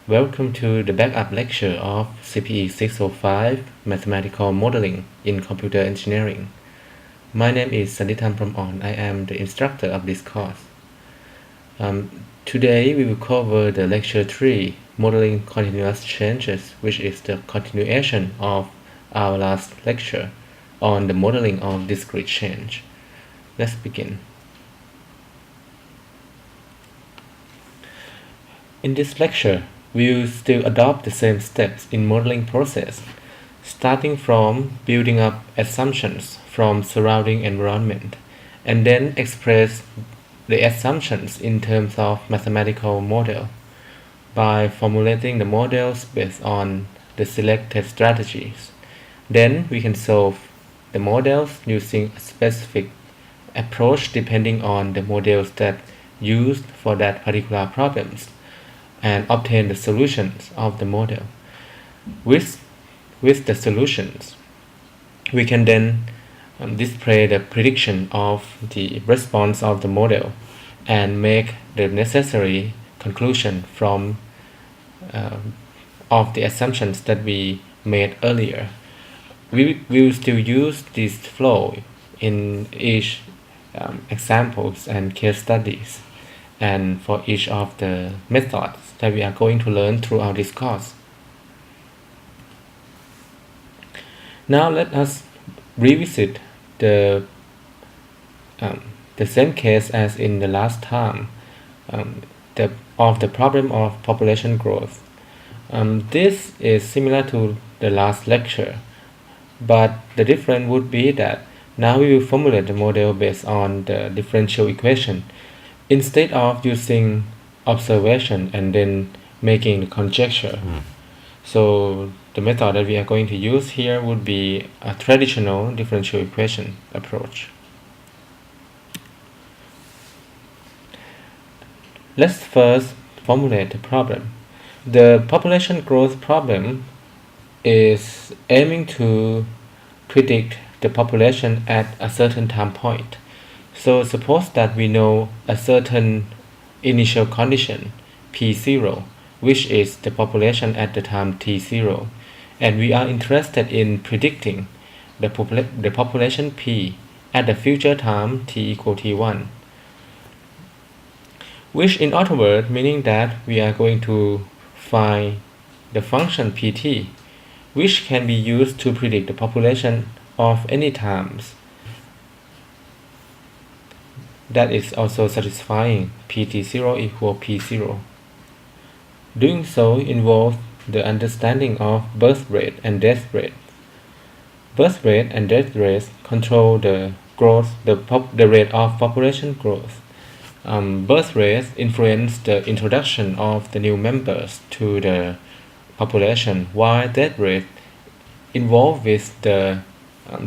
Welcome to the backup lecture of CPE605 Mathematical Modeling in Computer Engineering. My name is Prom-on. I am the instructor of this course. Today we will cover the lecture 3, Modeling Continuous Changes, which is the continuation of our last lecture on the modeling of discrete change. Let's begin. In this lecture, we will still adopt the same steps in modeling process, starting from building up assumptions from surrounding environment, and then express the assumptions in terms of mathematical model by formulating the models based on the selected strategies. Then we can solve the models using a specific approach depending on the models that used for that particular problems, and obtain the solutions of the model. With the solutions, we can then display the prediction of the response of the model and make the necessary conclusion from of the assumptions that we made earlier. We will still use this flow in each examples and case studies, and for each of the methods that we are going to learn throughout this course. Now let us revisit the same case as in the last time, of the problem of population growth. This is similar to the last lecture, but the difference would be that now we will formulate the model based on the differential equation instead of using observation and then making the conjecture. So the method that we are going to use here would be a traditional differential equation approach. Let's first formulate the problem. The population growth problem is aiming to predict the population at a certain time point. So suppose that we know a certain initial condition P0, which is the population at the time T0, and we are interested in predicting the population P at the future time T equal T1, which in other words meaning that we are going to find the function Pt, which can be used to predict the population of any times that is also satisfying Pt0 equal P0. Doing so involves the understanding of birth rate and death rate. Birth rate and death rates control the growth, the rate of population growth. Birth rates influence the introduction of the new members to the population, while death rate involved with the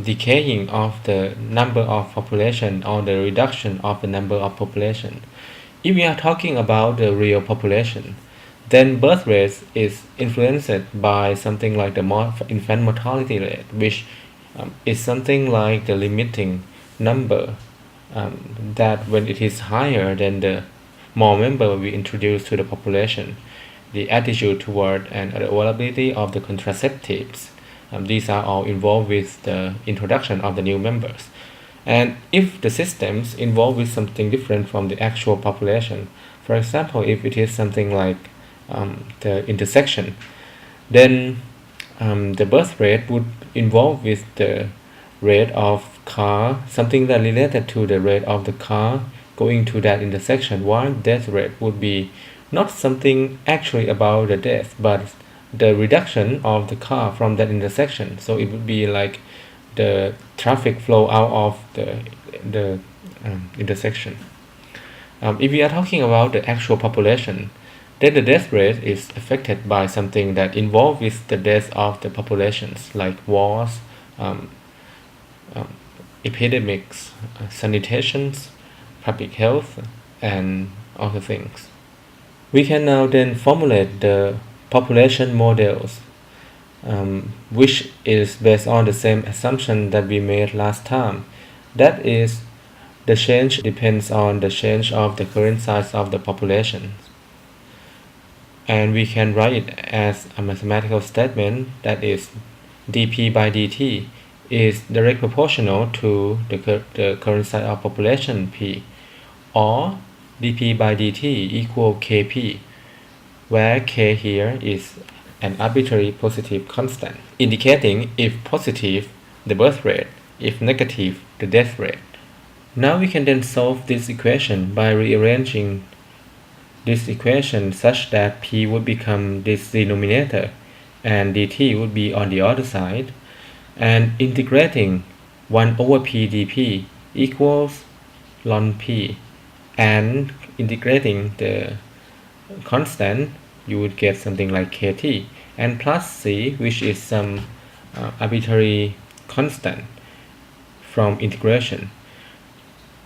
decaying of the number of population or the reduction of the number of population. If we are talking about the real population, then birth rate is influenced by something like the infant mortality rate, which is something like the limiting number that when it is higher than the more member we introduce to the population, the attitude toward and the availability of the contraceptives, these are all involved with the introduction of the new members. And if the systems involved with something different from the actual population, for example, if it is something like the intersection, then the birth rate would involve with the rate of car, something that related to the rate of the car going to that intersection, while death rate would be not something actually about the death, but the reduction of the car from that intersection. So it would be like the traffic flow out of the intersection. If we are talking about the actual population, then the death rate is affected by something that involves with the death of the populations, like wars, epidemics, sanitations, public health, and other things. We can now then formulate the population models, which is based on the same assumption that we made last time. That is, the change depends on the change of the current size of the population. and we can write it as a mathematical statement that is dp by dt is direct proportional to the current size of population p, or dp by dt equal kp, where k here is an arbitrary positive constant, indicating if positive, the birth rate, if negative, the death rate. Now we can then solve this equation by rearranging this equation such that p would become this denominator and dt would be on the other side, and integrating 1 over p dp equals ln p, and integrating the constant you would get something like kt, and plus c, which is some arbitrary constant from integration.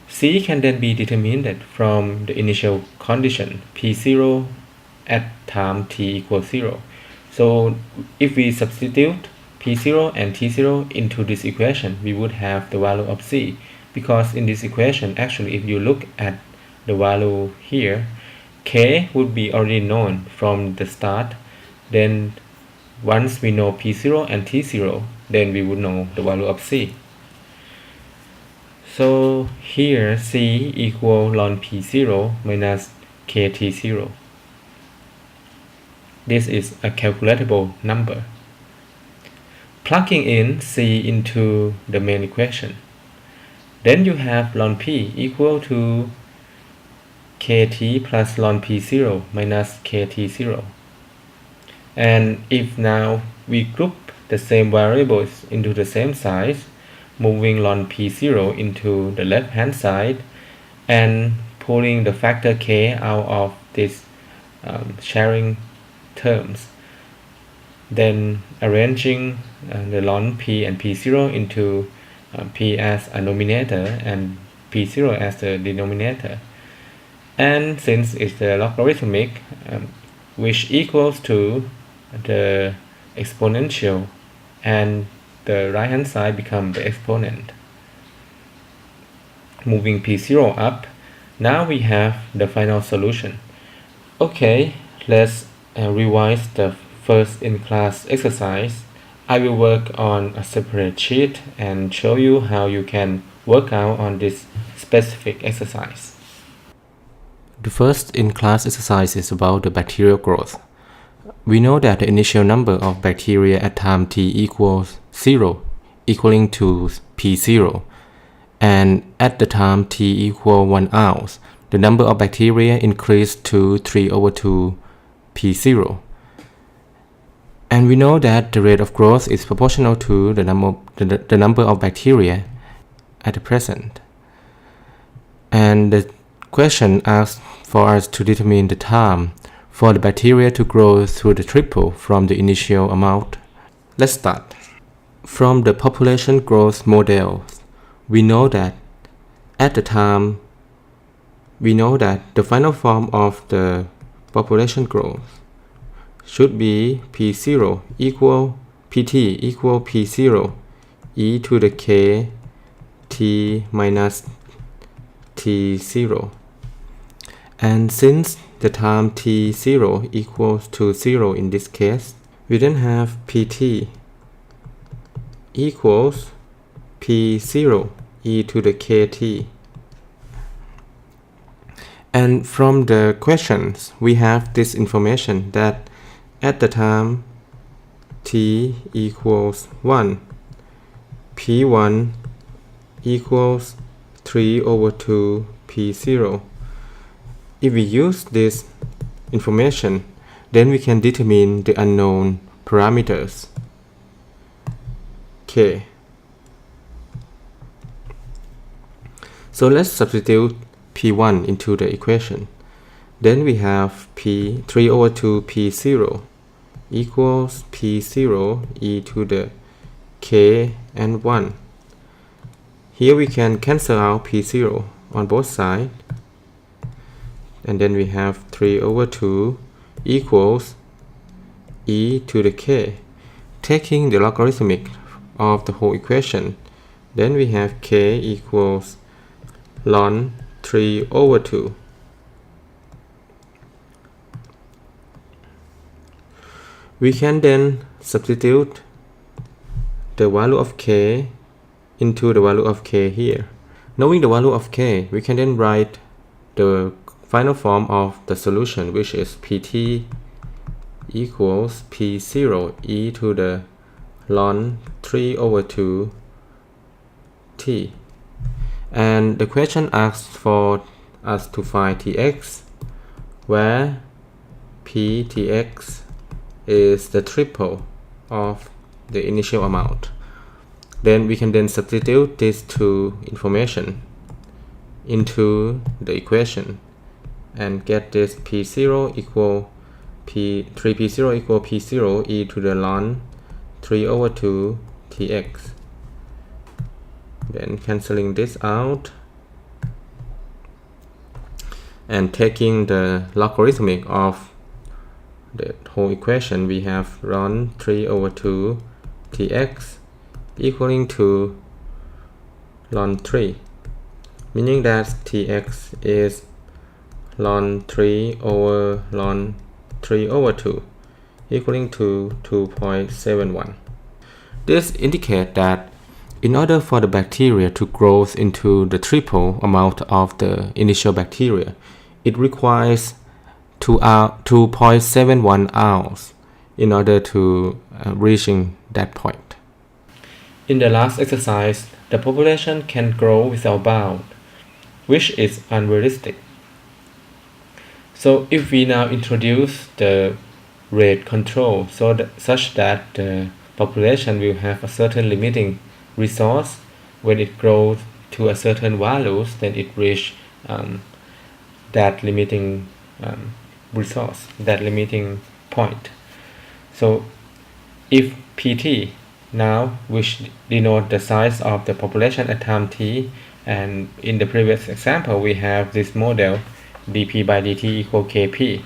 C can then be determined from the initial condition P0 at time t equals 0. So if we substitute P0 and T0 into this equation, we would have the value of C, because in this equation, actually if you look at the value here, K would be already known from the start. Then once we know P0 and T0, then we would know the value of C. So here C equal ln P0 minus KT0. This is a calculatable number. Plugging in C into the main equation, then you have ln P equal to KT plus ln P0 minus KT0. And if now we group the same variables into the same size, moving ln P0 into the left hand side and pulling the factor K out of this sharing terms, then arranging the ln P and P0 into P as a numerator and P0 as the denominator. And since it's the logarithmic, which equals to the exponential, and the right hand side becomes the exponent. Moving P0 up, now we have the final solution. Okay, let's revise the first in class exercise. I will work on a separate sheet and show you how you can work out on this specific exercise. The first in class exercise is about the bacterial growth. We know that the initial number of bacteria at time t equals 0, equaling to P0, and at the time t equal 1 ounce, the number of bacteria increased to 3 over 2 P0. And we know that the rate of growth is proportional to the number of bacteria at the present. And the question asks for us to determine the time for the bacteria to grow through the triple from the initial amount. Let's start. From the population growth model, we know that at the time, we know that the final form of the population growth should be P0 equal PT equal P0 e to the k t minus T0. And since the time T0 equals to 0 in this case, we then have PT equals P0 e to the kt. And from the questions, we have this information that at the time t equals 1, P1 equals 3 over 2 P0. If we use this information, then we can determine the unknown parameters K. So let's substitute P1 into the equation. Then we have P 3 over 2 P0 equals P0 e to the k and 1. Here we can cancel out P0 on both sides. And then we have 3 over 2 equals e to the k. Taking the logarithmic of the whole equation, then we have k equals ln 3 over 2. We can then substitute the value of k into the value of k here. Knowing the value of k, we can then write the final form of the solution, which is pt equals p0 e to the ln 3 over 2 t. And the question asks for us to find tx, where ptx is the triple of the initial amount. Then we can then substitute these two information into the equation and get this p0 equal 3p0 equal p0 e to the ln 3 over 2 tx. Then cancelling this out and taking the logarithmic of the whole equation, we have ln 3 over 2 tx equaling to ln 3, meaning that tx is ln 3 over ln 3 over 2 equaling to 2.71. This indicates that in order for the bacteria to grow into the triple amount of the initial bacteria, it requires 2.71 ounce in order to reaching that point. In the last exercise, the population can grow without bound, which is unrealistic. So if we now introduce the rate control such that the population will have a certain limiting resource, when it grows to a certain values, then it reach that limiting resource, that limiting point. So if pt now, which denote the size of the population at time t, and in the previous example we have this model dp by dt equal kp.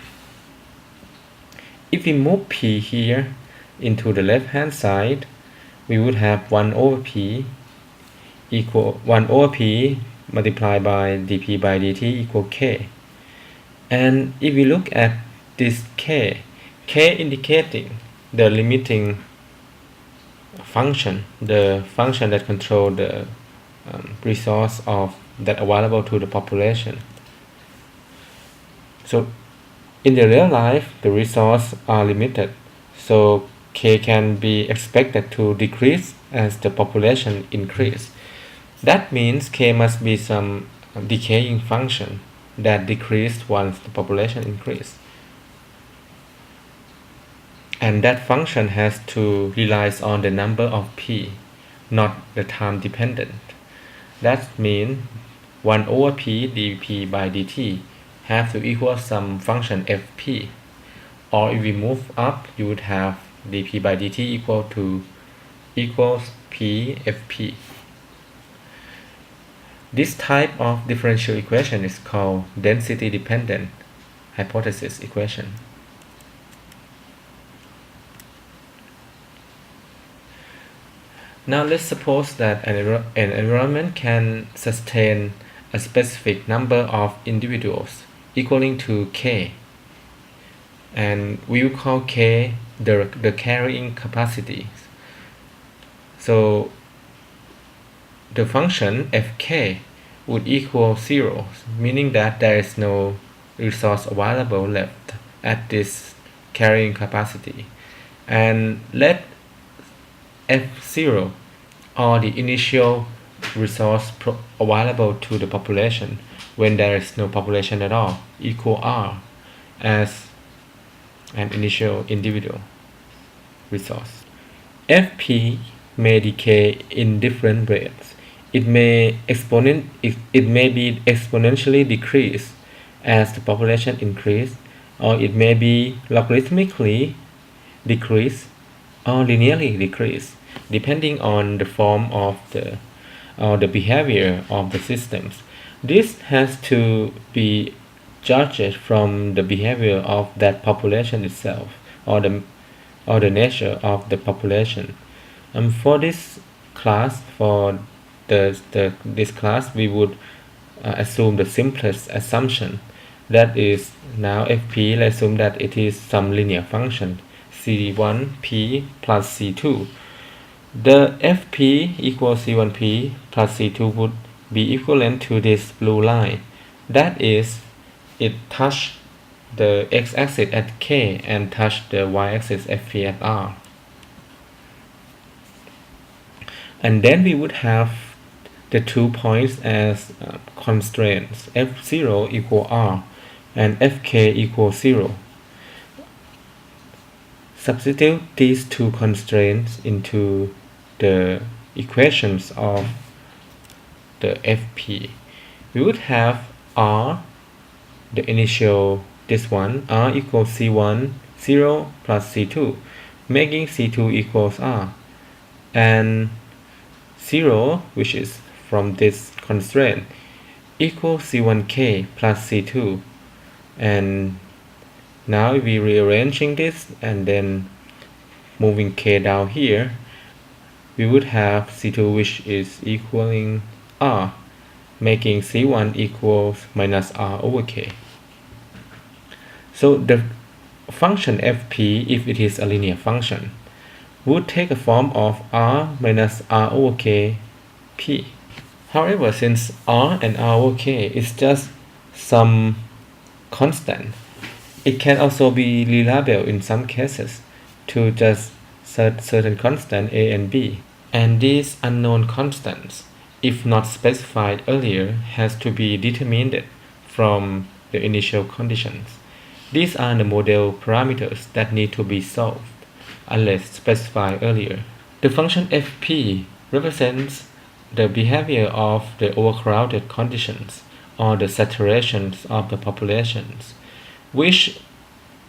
If we move p here into the left hand side, we would have 1 over p equal 1 over p multiplied by dp by dt equal k. And if we look at this k indicating the limiting function, the function that control the resource of that available to the population. So in the real life, the resources are limited, so k can be expected to decrease as the population increase. That means k must be some decaying function that decreased once the population increased. And that function has to rely on the number of p, not the time dependent. That means 1 over p dp by dt have to equal some function fp. Or if we move up, you would have dp by dt equals p fp. This type of differential equation is called density dependent hypothesis equation. Now let's suppose that an environment can sustain a specific number of individuals equaling to k, and we will call k the carrying capacity. So the function fk would equal 0, meaning that there is no resource available left at this carrying capacity. And let f0, or the initial resource available to the population when there is no population at all, equal r as an initial individual resource. Fp may decay in different rates. It may be exponentially decreased as the population increase, or it may be logarithmically decreased or linearly decreased, depending on the form of the behavior of the systems. This has to be judged from the behavior of that population itself, or the nature of the population. For this class, this class, we would assume the simplest assumption, that is now fp. Let's assume that it is some linear function C1P plus C2. The FP equals C1P plus C2 would be equivalent to this blue line. That is, it touches the x-axis at K and touches the y-axis FP at R. And then we would have the 2 points as constraints, F0 equal R and Fk equals 0. Substitute these two constraints into the equations of the Fp. We would have R, the initial, this one, R equals C1, 0 plus C2, making C2 equals R, and 0, which is from this constraint, equals C1K plus C2. And now we rearranging this and then moving K down here, we would have C2 which is equaling R, making C1 equals minus R over K. So the function Fp, if it is a linear function, would take a form of R minus R over K P. However, since R and R over K is just some constant, it can also be relabeled in some cases to just certain constant A and B. And these unknown constants, if not specified earlier, has to be determined from the initial conditions. These are the model parameters that need to be solved unless specified earlier. The function Fp represents the behavior of the overcrowded conditions or the saturations of the populations, which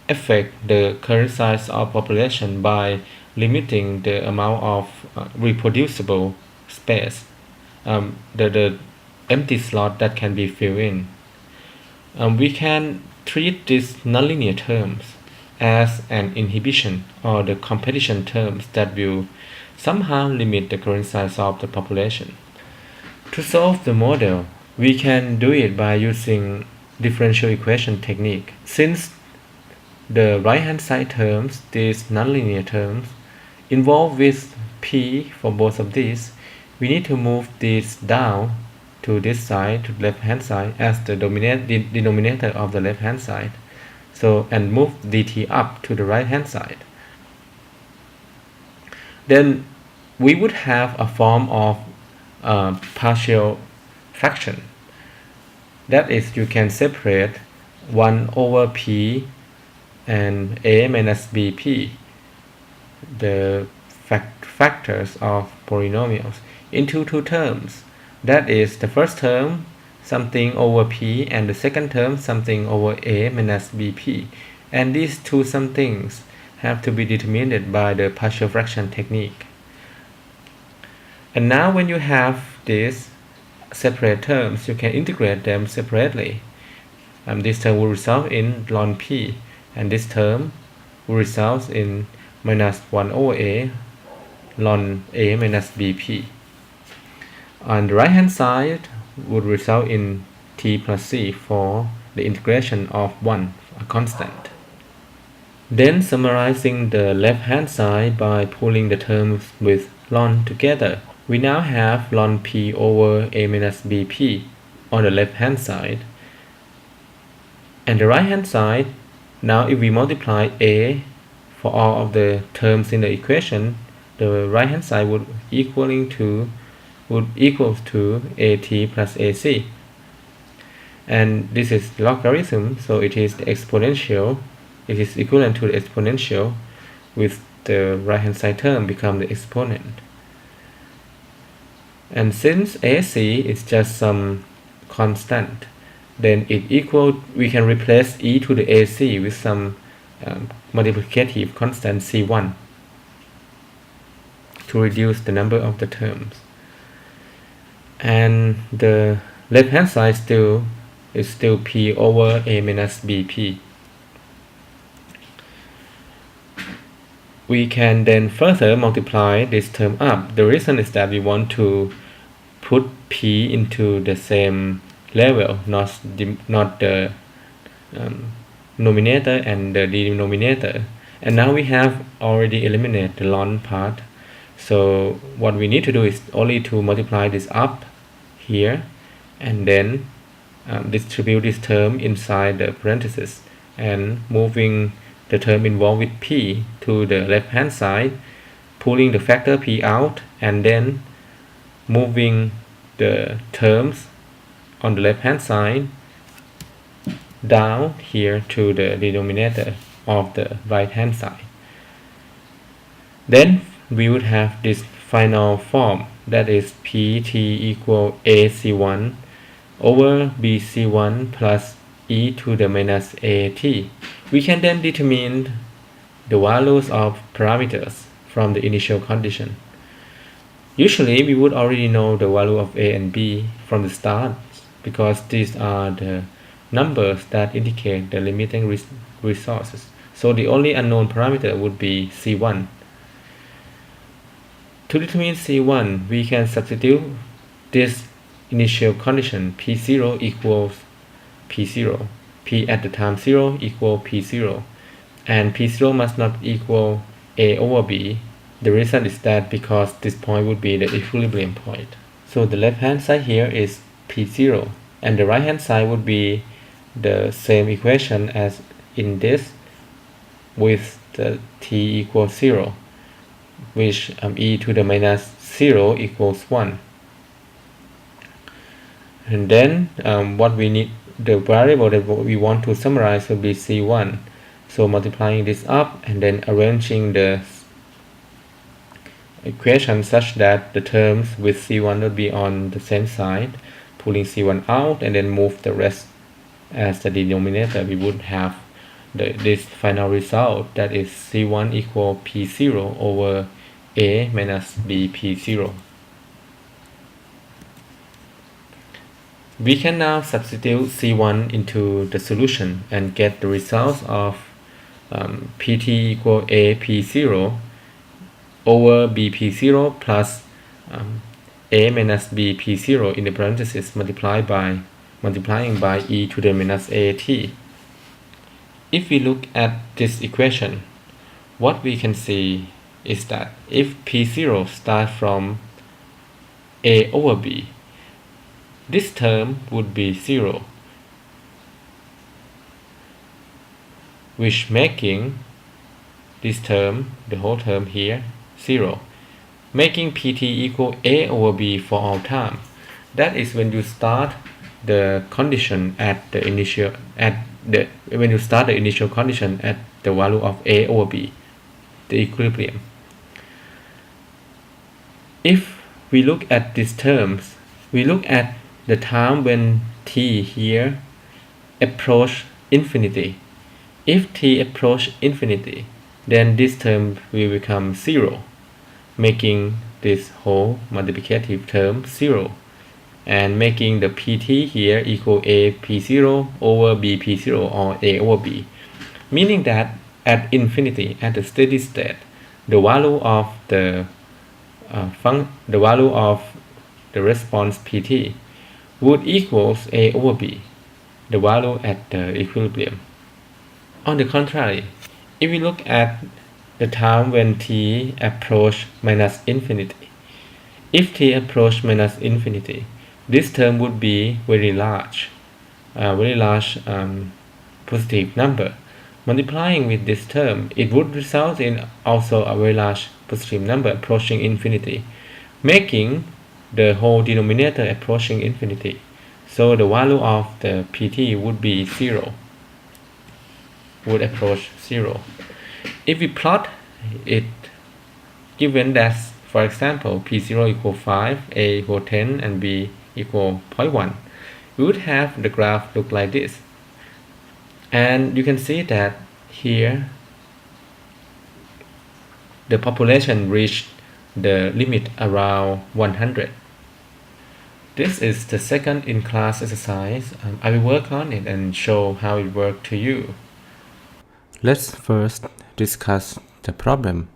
affect the current size of population by limiting the amount of reproducible space, the empty slot that can be filled in. We can treat these nonlinear terms as an inhibition or the competition terms that will somehow limit the current size of the population. To solve the model, we can do it by using differential equation technique. Since the right-hand side terms, these nonlinear terms, involved with P for both of these, we need to move this down to this side, to the left-hand side, as the denominator of the left-hand side. So, and move dt up to the right-hand side. Then we would have a form of partial fraction. That is, you can separate 1 over P and A minus BP, the factors of polynomials, into two terms. That is, the first term something over P and the second term something over A minus BP. And these two somethings have to be determined by the partial fraction technique. And now when you have these separate terms, you can integrate them separately. This term will result in ln P, and this term will result in minus 1 over A ln A minus BP. On the right hand side would result in T plus C for the integration of 1, a constant. Then summarizing the left hand side by pulling the terms with ln together, we now have ln P over A minus BP on the left hand side. And the right hand side, now if we multiply A for all of the terms in the equation, the right hand side would equal to AT plus AC. And this is logarithm, so it is the exponential. It is equivalent to the exponential, with the right hand side term become the exponent. And since AC is just some constant, then we can replace e to the AC with some multiplicative constant C1 to reduce the number of the terms. And the left hand side is still P over A minus BP. We can then further multiply this term up. The reason is that we want to put P into the same level, not the numerator and the denominator, And now we have already eliminated the ln part. So what we need to do is only to multiply this up here and then distribute this term inside the parentheses and moving the term involved with p to the left hand side, pulling the factor p out, and then moving the terms on the left hand side down here to the denominator of the right hand side. Then we would have this final form, that is pt equal ac1 over bc1 plus e to the minus at. We can then determine the values of parameters from the initial condition. Usually we would already know the value of a and b from the start, because these are the numbers that indicate the limiting resources. So the only unknown parameter would be c1. To determine c1, we can substitute this initial condition p0 equals p0, p at the time 0 equal p0, and p0 must not equal a over b. The reason is that because this point would be the equilibrium point. So the left hand side here is p0 and the right hand side would be the same equation as in this, with the t equals 0, which e to the minus 0 equals 1. And then what we need, the variable that we want to summarize will be c1. So multiplying this up and then arranging the equation such that the terms with c1 will be on the same side, pulling c1 out and then move the rest as the denominator, we would have this final result, that is c1 equal p0 over a minus b p0. We can now substitute c1 into the solution and get the results of pt equal a p0 over b p0 plus a minus b p0 in the parentheses multiplying by e to the minus at. If we look at this equation, what we can see is that if p0 starts from a over b, this term would be 0, which making this term, the whole term here, 0, making pt equal a over b for all time. That is when you start the condition at the initial condition at the value of a over b, the equilibrium. If we look at these terms, we look at the time when t here approach infinity. If t approach infinity, then this term will become 0, making this whole multiplicative term 0, and making the pt here equal a p0 over b p0 or a over b, meaning that at infinity, at the steady state, the value of the response pt would equals a over b, the value at the equilibrium. On the contrary, if we look at the time when t approach minus infinity, if t approach minus infinity, this term would be very large positive number. Multiplying with this term, it would result in also a very large positive number approaching infinity, making the whole denominator approaching infinity. So the value of the pt would be 0, would approach 0. If we plot it, given that, for example, p0 equal 5, a equal 10, and b equal 0.1, we would have the graph look like this. And you can see that here the population reached the limit around 100. This is the second in-class exercise. I will work on it and show how it worked to you. Let's first discuss the problem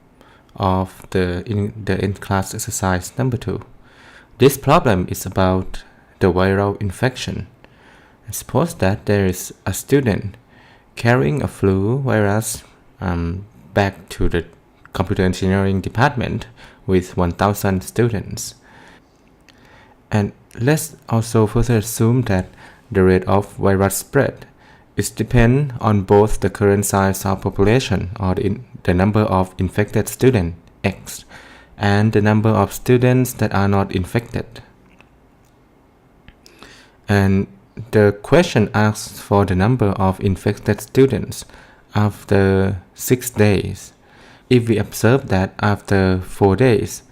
of the in-class exercise number 2. This problem is about the viral infection. Suppose that there is a student carrying a flu virus back to the computer engineering department with 1,000 students. And let's also further assume that the rate of virus spread is depend on both the current size of population, or the number of infected students, X, and the number of students that are not infected. And the question asks for the number of infected students after 6 days. If we observe that after 4 days,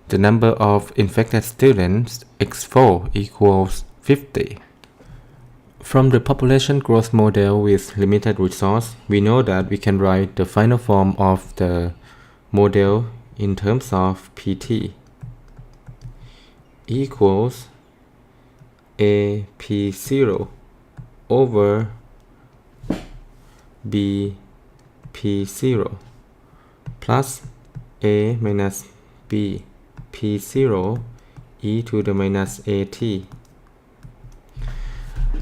the number of infected students x4 equals 50. From the population growth model with limited resource, we know that we can write the final form of the model in terms of PT equals A P0 over B P0 plus A minus B P0 e to the minus AT.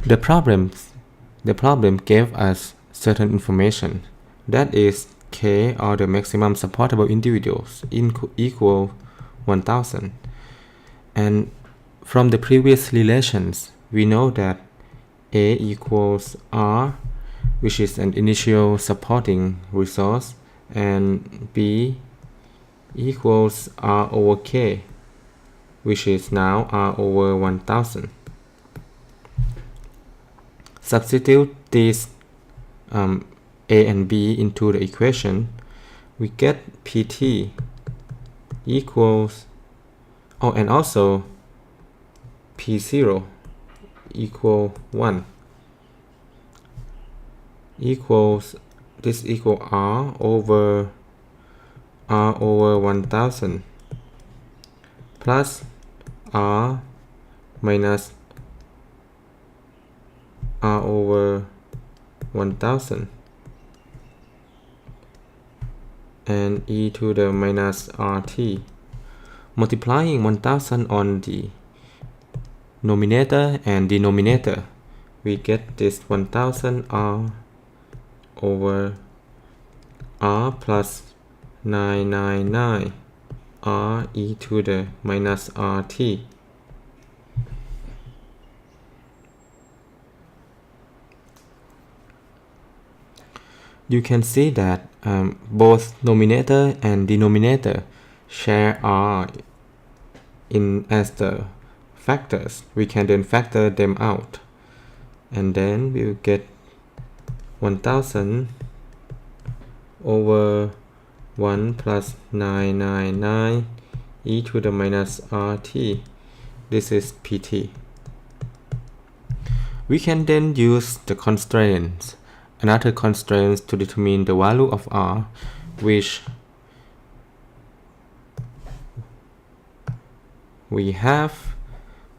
The problem gave us certain information, that is K, or the maximum supportable individuals, equal 1,000. And from the previous relations, we know that A equals R, which is an initial supporting resource, and B equals R over K, which is now R over 1,000. Substitute these A and B into the equation, we get PT equals, and also P0 equal 1 equals, this equal R over 1,000 plus R minus R over 1,000 and e to the minus RT. Multiplying 1,000 on the numerator and denominator, we get this 1,000 R over R plus 999 R e to the minus RT. You can see that both numerator and denominator share R in as the factors. We can then factor them out, and then we will get 1,000 over 1 plus 999 e to the minus RT. This is PT. We can then use the constraints, another constraints, to determine the value of R, which we have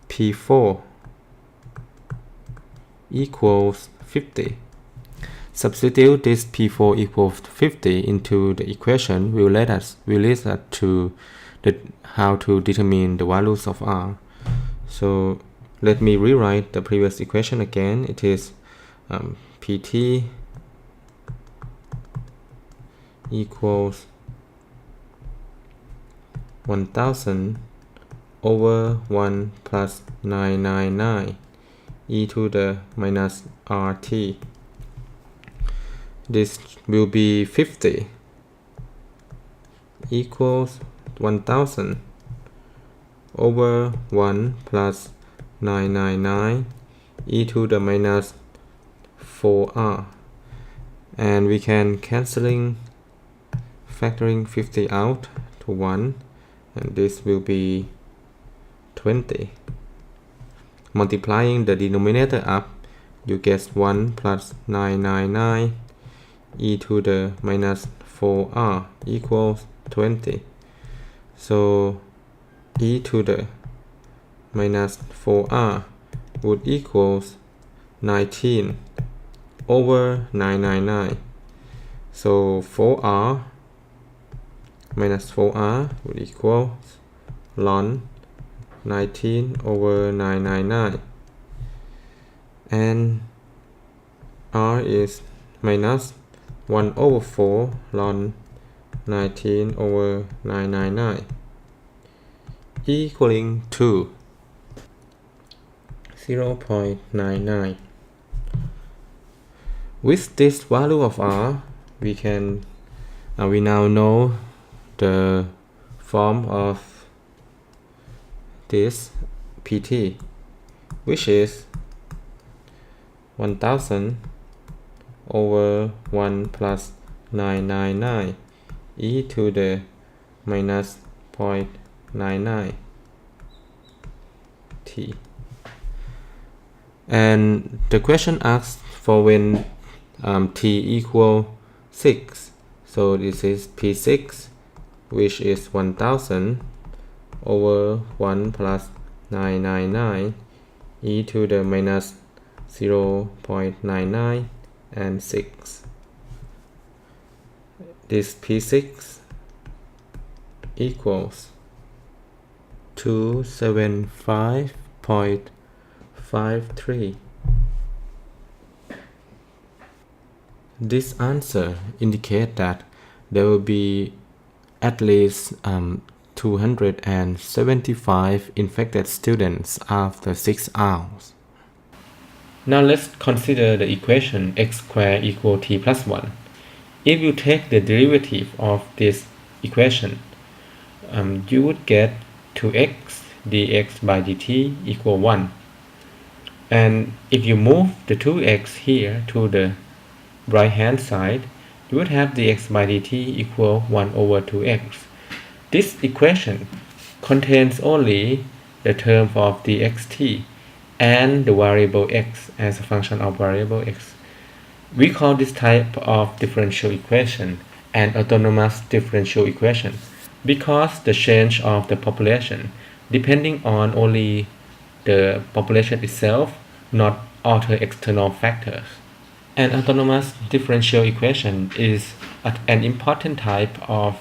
P4 equals 50. Substitute this P4 equals 50 into the equation will lead us to how to determine the values of R. So let me rewrite the previous equation again. It is PT equals 1,000 over 1 plus 999 e to the minus RT. This will be 50 equals 1,000 over 1 plus 999 e to the minus 4R, and we can factoring 50 out to 1, and this will be 20. Multiplying the denominator up, you get 1 plus 999 e to the minus 4R equals 20. So e to the minus 4R would equals 19 over 999. So 4R minus 4R would equal ln 19 over 999, and R is minus 1 over 4 ln 19 over 999 equaling to 0.99. With this value of r, we now know the form of this PT, which is 1000 over 1 plus 999 e to the minus 0.99 t. And the question asks for when t equal 6. So this is P6, which is 1000 over 1 plus 999 e to the minus 0.99 and 6. This P6 equals 275.53. This answer indicates that there will be at least 275 infected students after 6 hours. Now let's consider the equation x squared equal t plus 1. If you take the derivative of this equation, you would get 2x dx by dt equal 1. And if you move the 2x here to the right hand side, you would have dx by dt equal 1 over 2x. This equation contains only the term of dxt and the variable x as a function of variable x. We call this type of differential equation an autonomous differential equation because the change of the population depending on only the population itself, not other external factors. An autonomous differential equation is an important type of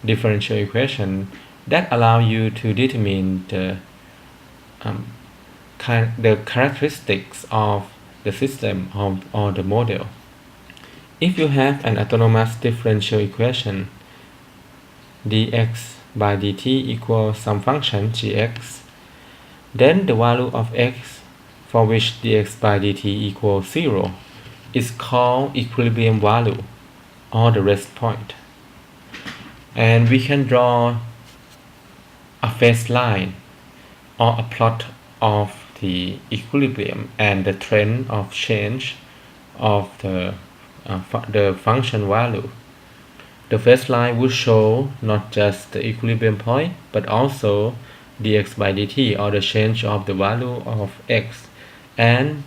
differential equation that allow you to determine the characteristics of the system or the model. If you have an autonomous differential equation dx by dt equals some function gx, then the value of x for which dx by dt equals 0 is called equilibrium value or the rest point. And we can draw a phase line or a plot of the equilibrium and the trend of change of the function value. The phase line will show not just the equilibrium point but also dx by dt or the change of the value of x, and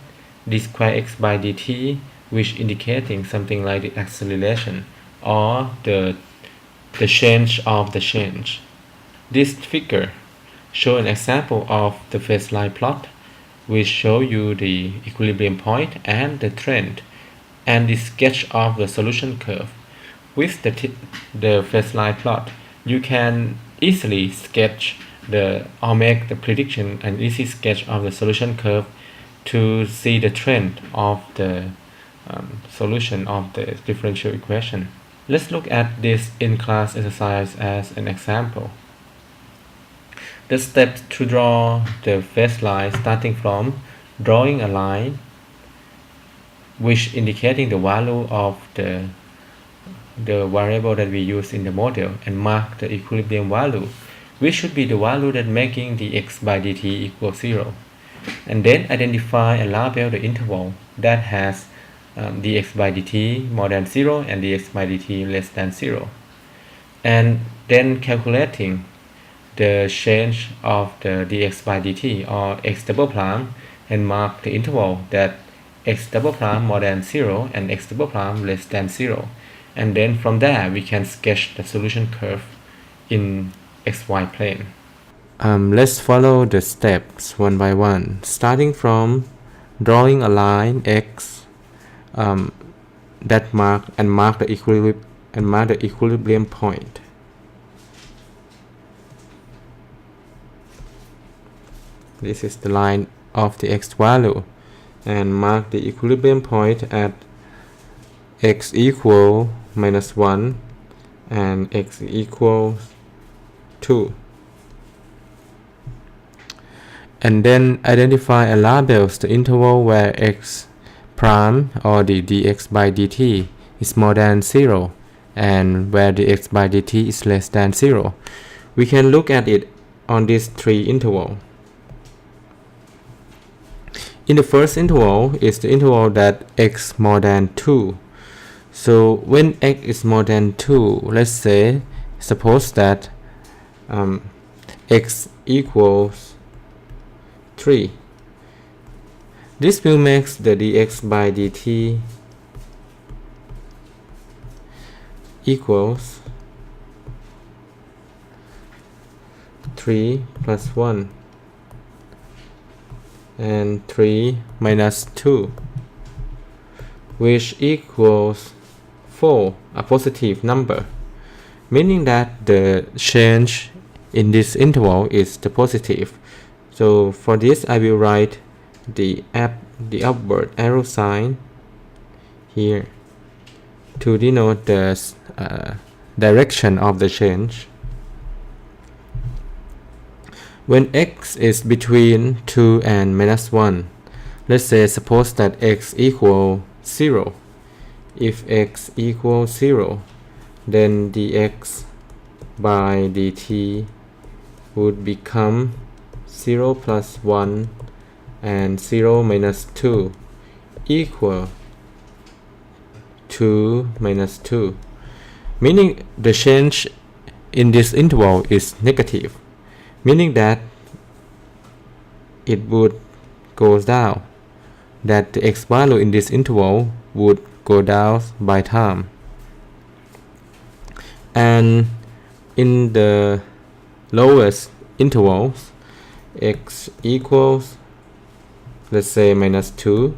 d square x by dt, which indicating something like the acceleration or the change of the change. This figure shows an example of the phase line plot, which show you the equilibrium point and the trend, and the sketch of the solution curve. With the phase line plot, you can easily sketch or make the prediction and easy sketch of the solution curve to see the trend of the solution of the differential equation. Let's look at this in-class exercise as an example. The steps to draw the phase line starting from drawing a line which indicating the value of the variable that we use in the model, and mark the equilibrium value, which should be the value that making dx by dt equals 0. And then identify and label the interval that has dx by dt more than 0 and dx by dt less than 0. And then calculating the change of the dx by dt or x double prime, and mark the interval that x double prime more than 0 and x double prime less than 0. And then from there we can sketch the solution curve in xy plane. Let's follow the steps one by one, starting from drawing a line x that mark the equilibrium point. This is the line of the x value, and mark the equilibrium point at x equal -1 and x equals 2. And then identify and labels the interval where x prime or the dx by dt is more than 0 and where the x by dt is less than 0. We can look at it on these three intervals. In the first interval is the interval that x more than 2. So when x is more than 2, let's say, suppose that x equals 3. This will make the dx by dt equals 3 plus 1 and 3 minus 2, which equals 4, a positive number, meaning that the change in this interval is the positive. So for this I will write the upward arrow sign here to denote the direction of the change. When x is between 2 and minus 1, let's say suppose that x equals 0. If x equals 0, then dx by dt would become 0 plus 1 and 0 minus 2 equal 2 minus 2, meaning the change in this interval is negative, meaning that it would go down, that the x value in this interval would go down by time. And in the lowest intervals, x equals, let's say, minus 2,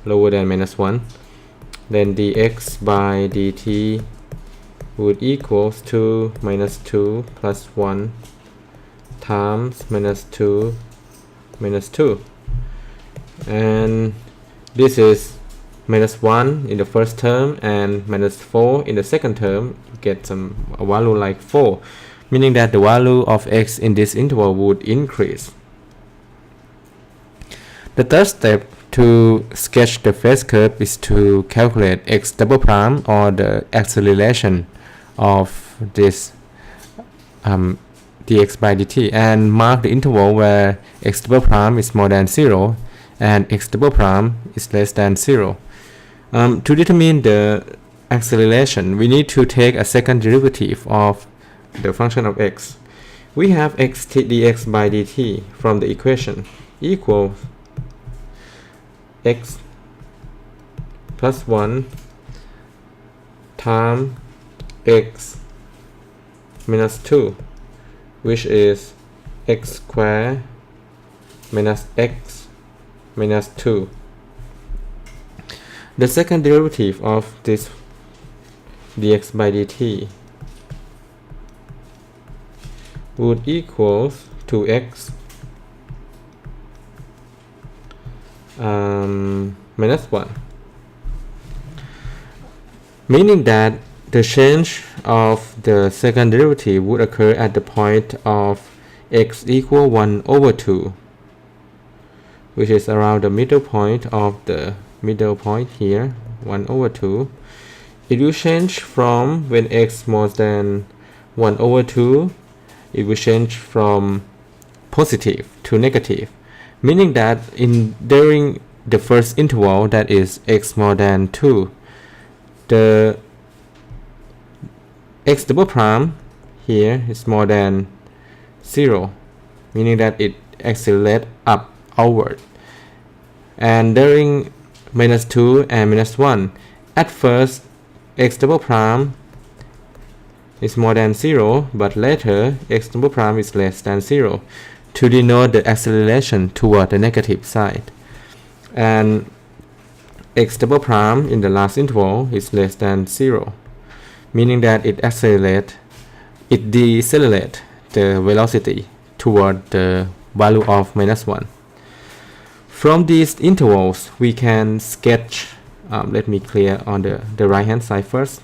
lower than minus 1, then dx by dt would equals 2 minus 2 plus 1 times minus 2 minus 2. And this is minus 1 in the first term and minus 4 in the second term. You get a value like 4, meaning that the value of x in this interval would increase. The third step to sketch the phase curve is to calculate x double prime, or the acceleration of this dx by dt, and mark the interval where x double prime is more than 0 and x double prime is less than 0. To determine the acceleration, we need to take a second derivative of the function of x. We have x dx by dt from the equation equals x plus 1 times x minus 2, which is x squared minus x minus 2. The second derivative of this dx by dt would equal 2x minus 1, meaning that the change of the second derivative would occur at the point of x equal 1 over 2, which is around the middle point of the middle point here, 1 over 2. It will change from when x more than 1 over 2, it will change from positive to negative, meaning that during the first interval, that is x more than 2, the x double prime here is more than 0, meaning that it accelerates upward. And during minus 2 and minus 1, at first x double prime is more than 0, but later x double prime is less than 0, to denote the acceleration toward the negative side. And x double prime in the last interval is less than 0, meaning that it decelerates the velocity toward the value of minus 1. From these intervals, we can sketch, let me clear on the right hand side first.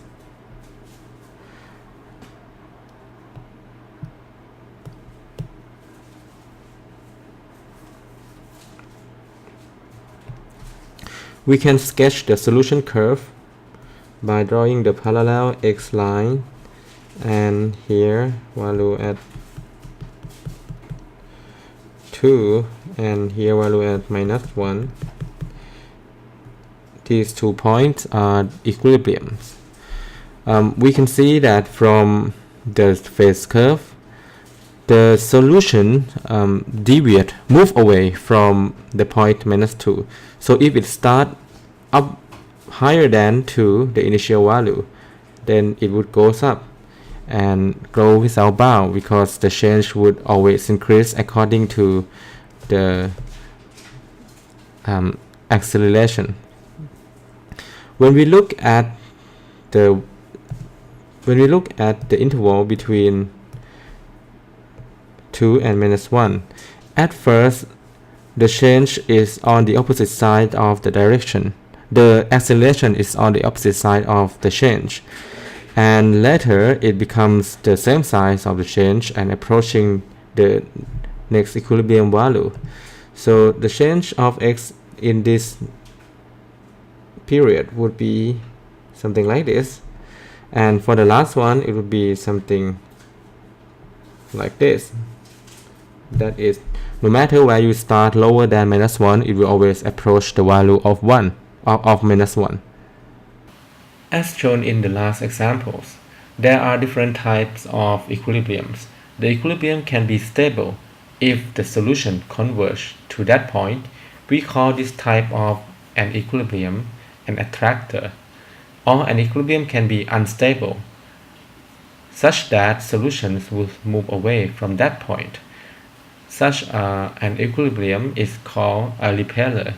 We can sketch the solution curve by drawing the parallel x line, and here value at 2 and here value at -1. These 2 points are equilibriums. We can see that from the phase curve, the solution move away from the point -2. So if it start up higher than 2, the initial value, then it would goes up and grow without bound, because the change would always increase according to the acceleration. When we look at the interval between 2 and -1, at first the change is on the opposite side of the direction. The acceleration is on the opposite side of the change, and later it becomes the same size of the change and approaching the next equilibrium value. So the change of x in this period would be something like this, and for the last one it would be something like this. That is, no matter where you start lower than -1, it will always approach the value of -1. As shown in the last examples, there are different types of equilibriums. The equilibrium can be stable if the solution converges to that point. We call this type of an equilibrium an attractor. Or an equilibrium can be unstable, such that solutions will move away from that point. Such an equilibrium is called a repeller.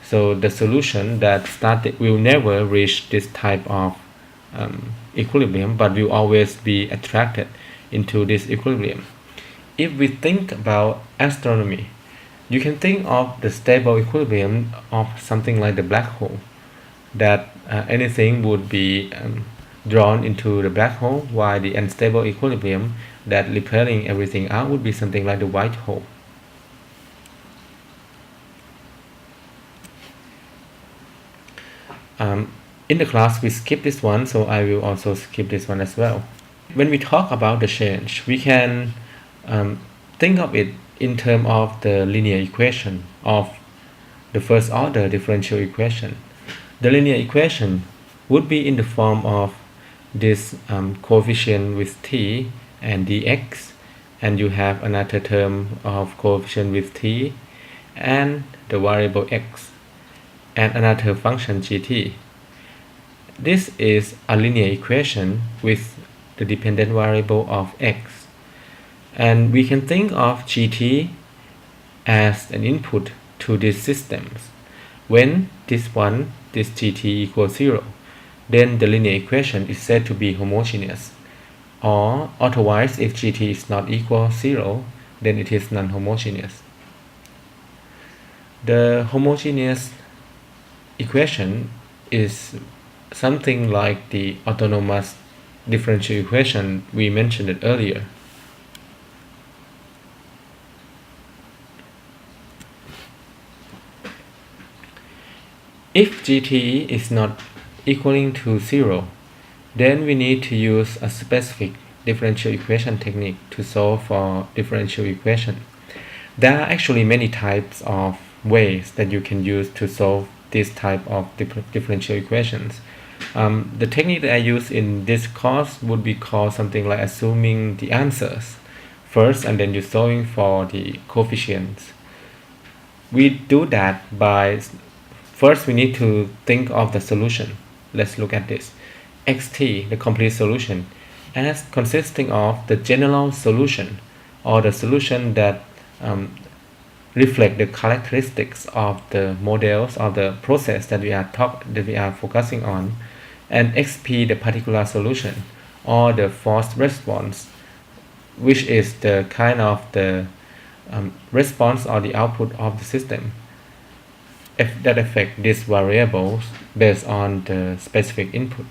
So the solution that started will never reach this type of equilibrium, but will always be attracted into this equilibrium. If we think about astronomy, you can think of the stable equilibrium of something like the black hole, that anything would be drawn into the black hole, while the unstable equilibrium that repelling everything out would be something like the white hole. In the class we skip this one, so I will also skip this one as well. When we talk about the change, we can think of it in terms of the linear equation of the first order differential equation. The linear equation would be in the form of this coefficient with t and dx, and you have another term of coefficient with t and the variable x and another function gt. This is a linear equation with the dependent variable of x, and we can think of gt as an input to these systems. When this gt equals 0, then the linear equation is said to be homogeneous, or otherwise if gt is not equal 0, then it is non-homogeneous. The homogeneous equation is something like the autonomous differential equation we mentioned it earlier. If gt is not equaling to 0, then we need to use a specific differential equation technique to solve for differential equation. There are actually many types of ways that you can use to solve this type of differential equations. The technique that I use in this course would be called something like assuming the answers first, and then you're solving for the coefficients. We do that by first we need to think of the solution. Let's look at this. xt, the complete solution, as consisting of the general solution, or the solution that reflect the characteristics of the models of the process that we are focusing on, and xp, the particular solution, or the forced response, which is the kind of the response or the output of the system that affect these variables based on the specific input.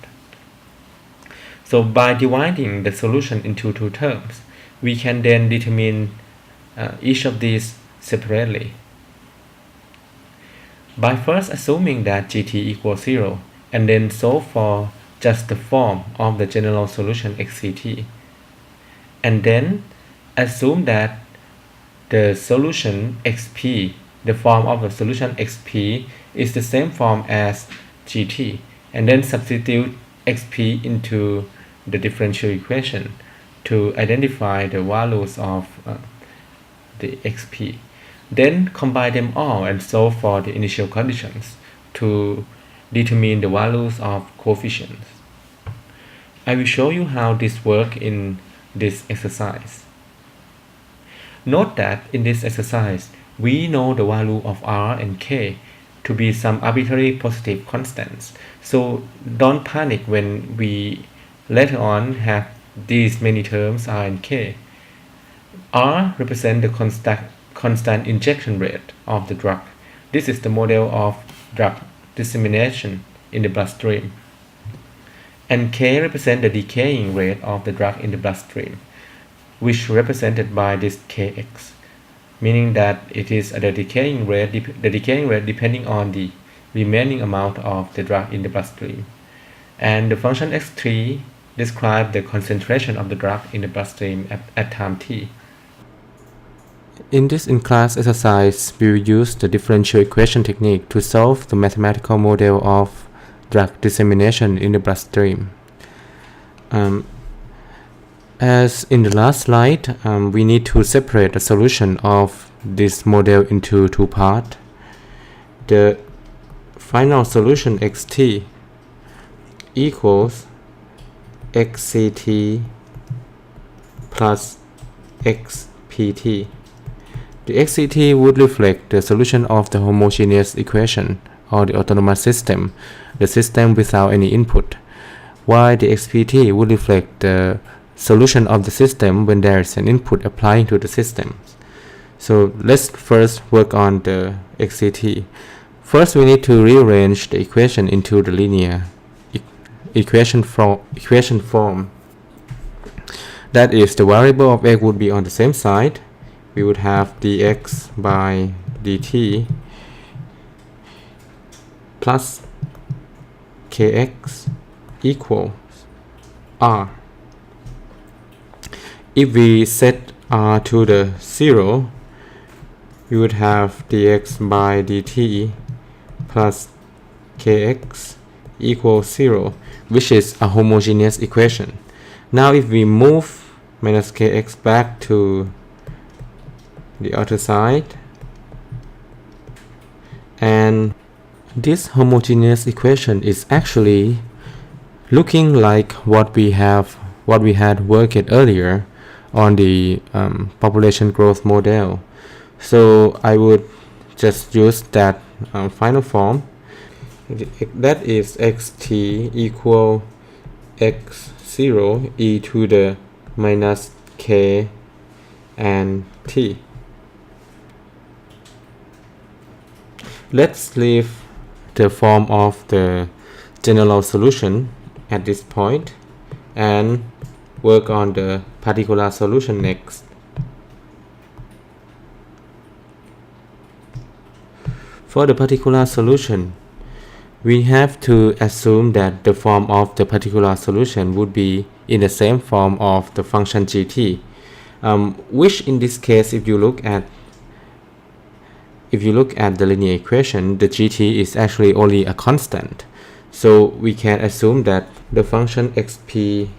So by dividing the solution into two terms, we can then determine each of these separately. by first assuming that gt equals 0 and then solve for just the form of the general solution xct, and then assume that the solution xp, the form of the solution xp is the same form as gt, and then substitute xp into the differential equation to identify the values of the xp. Then combine them all and solve for the initial conditions to determine the values of coefficients. I will show you how this works in this exercise. Note that in this exercise, we know the value of r and k to be some arbitrary positive constants. So don't panic when we later on have these many terms r and k. R represents the constant injection rate of the drug. This is the model of drug dissemination in the bloodstream. And K represents the decaying rate of the drug in the bloodstream, which represented by this Kx, meaning that it is the decaying rate depending on the remaining amount of the drug in the bloodstream. And the function x3 describes the concentration of the drug in the bloodstream at time t. In this in-class exercise, we will use the differential equation technique to solve the mathematical model of drug dissemination in the bloodstream. As in the last slide, we need to separate the solution of this model into two parts. The final solution xt equals xct plus xpt. The xct would reflect the solution of the homogeneous equation or the autonomous system, the system without any input, while the xpt would reflect the solution of the system when there is an input applying to the system. So let's first work on the xct. First, we need to rearrange the equation into the linear equation form. That is, the variable of x would be on the same side. We would have dx by dt plus kx equals r. If we set r to the 0, we would have dx by dt plus kx equals 0, which is a homogeneous equation. Now if we move minus kx back to the other side, and this homogeneous equation is actually looking like what we had worked earlier on the population growth model. So I would just use that final form. That is xt equal x0 e to the minus k and t. Let's leave the form of the general solution at this point and work on the particular solution next. For the particular solution, we have to assume that the form of the particular solution would be in the same form of the function gt, which in this case, if you look at the linear equation, the gt is actually only a constant. So we can assume that the function xpt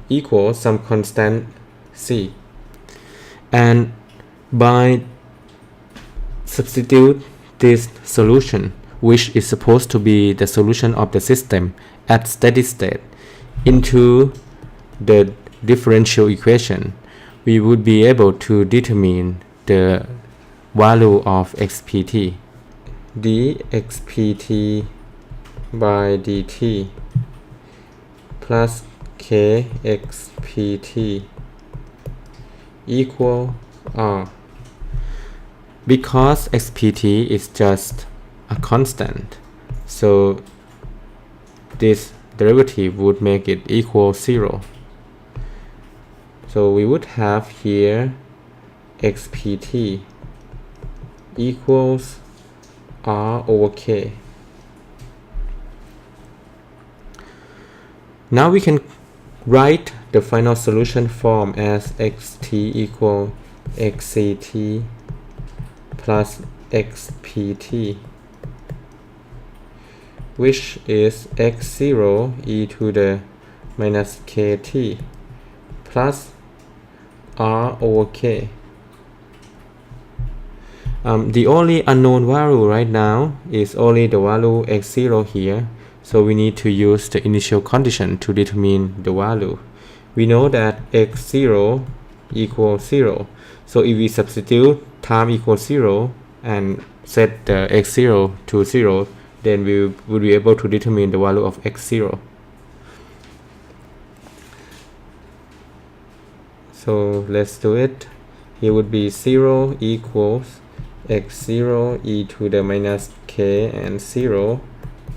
equals some constant c. And by substitute this solution, which is supposed to be the solution of the system at steady state, into the differential equation, we would be able to determine the value of xpt. dxpt by dt plus kxpt equal r. Because xpt is just a constant, so this derivative would make it equal 0. So we would have here xpt equals r over k. Now we can write the final solution form as xt equal xct plus xpt, which is x0 e to the minus kt plus r over k. The only unknown value right now is only the value x0 here, so we need to use the initial condition to determine the value. We know that x0 equals 0, so if we substitute time equals 0 and set the x0 to 0, then we will be able to determine the value of x0. So let's do it. Here would be 0 equals x0 e to the minus k and 0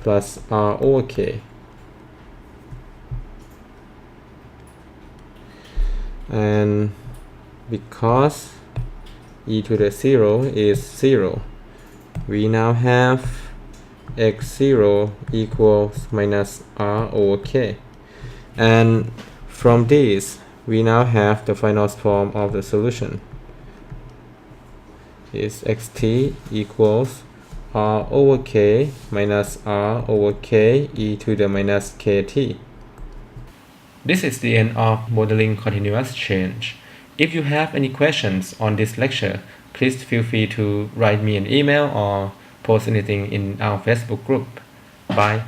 plus r over k. And because e to the 0 is 0, we now have x0 equals minus r over k. And from this, we now have the final form of the solution. Is xt equals r over k minus r over k e to the minus kt. This is the end of modeling continuous change. If you have any questions on this lecture, please feel free to write me an email or post anything in our Facebook group. Bye.